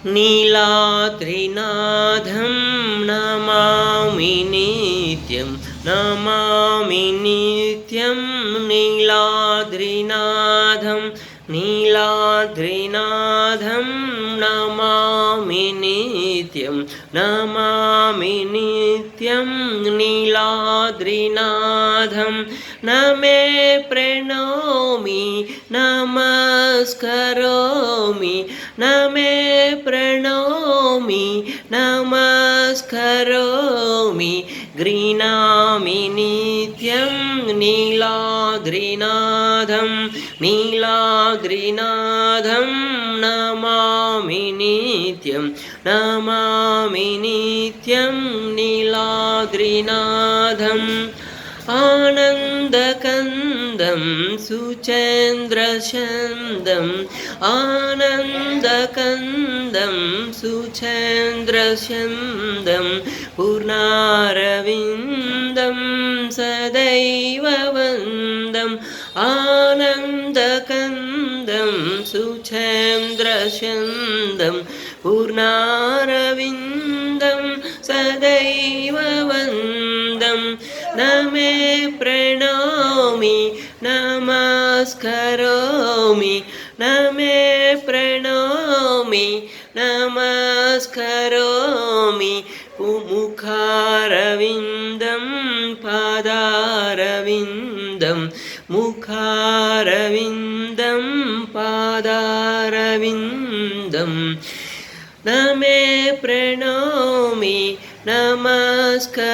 नीलाद्रिनाथं नमामि नित्यं नमामि नित्यं नीलाद्रिनाथं नीलाद्रिनाथं नमामि नित्यं नमामि नित्यं नीलाद्रिनाथं नमे प्रणोमि नमस्करोमि नमे प्रणोमि नमस्करोमि गृह्णामि नित्यं नीलाद्रिनाथं नीलाद्रिनाथं नमामि नित्यं नमामि नित्यं नीलाद्रिनाथम् आनन्दकन्दं सुचेन्द्रचन्दम् आनन्दकन्दं सुचेन्द्रचन्दं पूर्णारविन्दं सदैव वन्दम् आनन्दकन्दं सुचेन्द्रचन्दं पूर्णारविन्दं सदैव वन्दम् नमे प्रणोमि नमस्करोमि नमे प्रणोमि नमस्करोमि मुखारविन्दं पादारविन्दं मुखारविन्दं पादारविन्दं नमे प्रणोमि नमस्करोमि